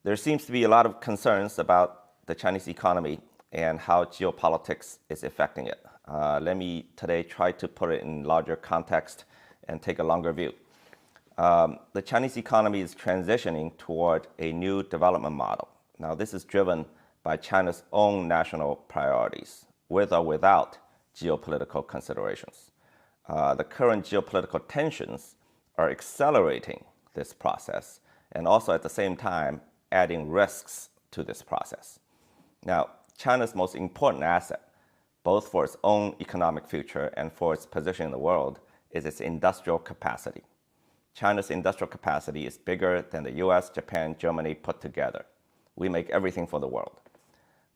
There seems to be a lot of concerns about the Chinese economy and how geopolitics is affecting it. Let me today try to put it in larger context and take a longer view. The Chinese economy is transitioning toward a new development model. Now, this is driven by China's own national priorities, with or without geopolitical considerations. The current geopolitical tensions are accelerating this process and also at the same time adding risks to this process. Now, China's most important asset, both for its own economic future and for its position in the world, is its industrial capacity. China's industrial capacity is bigger than the US, Japan, Germany put together. We make everything for the world.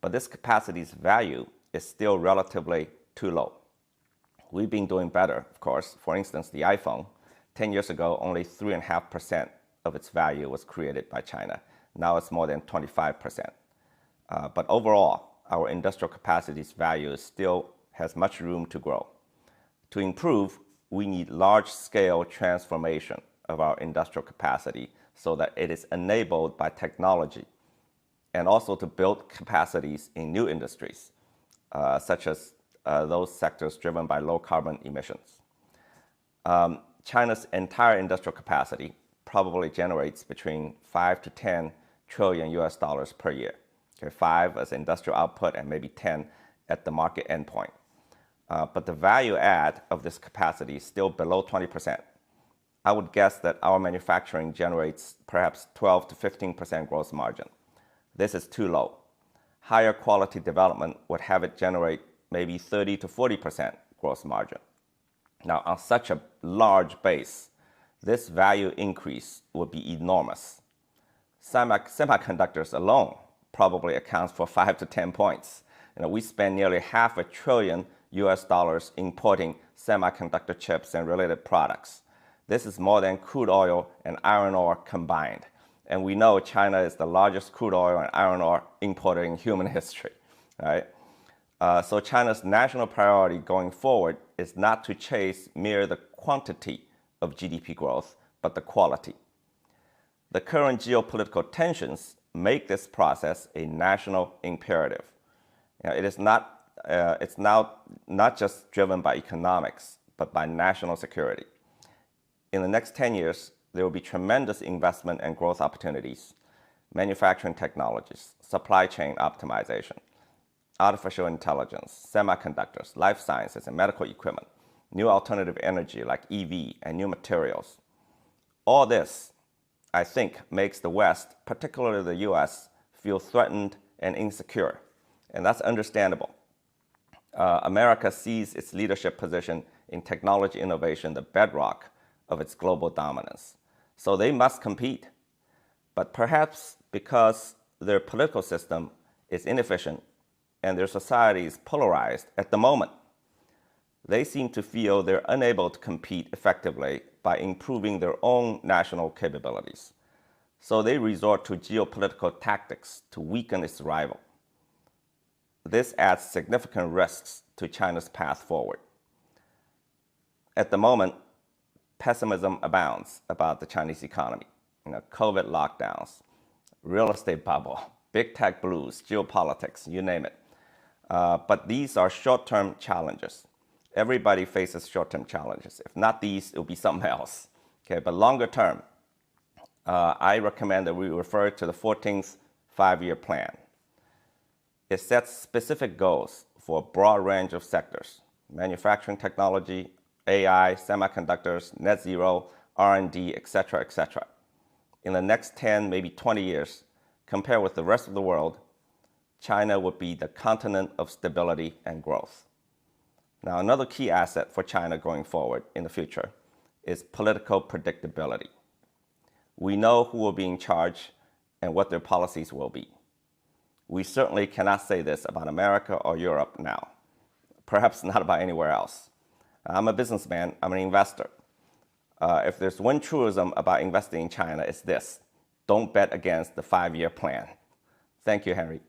But this capacity's value is still relatively too low. We've been doing better, of course. For instance, the iPhone, 10 years ago, only 3.5% of its value was created by China. Now it's more than 25%. But overall, our industrial capacity's value still has much room to grow. To improve, we need large-scale transformation of our industrial capacity so that it is enabled by technology, and also to build capacities in new industries, such as those sectors driven by low carbon emissions. China's entire industrial capacity probably generates between 5 to 10 trillion US dollars per year. Okay, 5 as industrial output and maybe 10 at the market endpoint. But the value add of this capacity is still below 20%. I would guess that our manufacturing generates perhaps 12 to 15% gross margin. This is too low. Higher quality development would have it generate maybe 30 to 40% gross margin. Now, on such a large base, this value increase would be enormous. Semiconductors alone probably accounts for 5 to 10 points. We spend nearly $500 billion US dollars importing semiconductor chips and related products. This is more than crude oil and iron ore combined. And we know China is the largest crude oil and iron ore importer in human history, right? So China's national priority going forward is not to chase mere the quantity of GDP growth, but the quality. The current geopolitical tensions make this process a national imperative. It's now not just driven by economics, but by national security. In the next 10 years, there will be tremendous investment and growth opportunities, manufacturing technologies, supply chain optimization, artificial intelligence, semiconductors, life sciences, and medical equipment, new alternative energy like EV, and new materials. All this, I think, makes the West, particularly the US, feel threatened and insecure. And that's understandable. America sees its leadership position in technology innovation the bedrock of its global dominance. So they must compete. But perhaps because their political system is inefficient and their society is polarized at the moment, they seem to feel they're unable to compete effectively by improving their own national capabilities. So they resort to geopolitical tactics to weaken its rival. This adds significant risks to China's path forward. At the moment, pessimism abounds about the Chinese economy. COVID lockdowns, real estate bubble, big tech blues, geopolitics, you name it. But these are short-term challenges. Everybody faces short-term challenges. If not these, it will be something else. Okay, but longer term, I recommend that we refer to the 14th five-year plan. It sets specific goals for a broad range of sectors: manufacturing technology, AI, semiconductors, net zero, R&D, et cetera, et cetera. In the next 10, maybe 20 years, compared with the rest of the world, China would be the continent of stability and growth. Now, another key asset for China going forward in the future is political predictability. We know who will be in charge and what their policies will be. We certainly cannot say this about America or Europe now, perhaps not about anywhere else. I'm a businessman, I'm an investor. If there's one truism about investing in China, it's this: don't bet against the five-year plan. Thank you, Henry.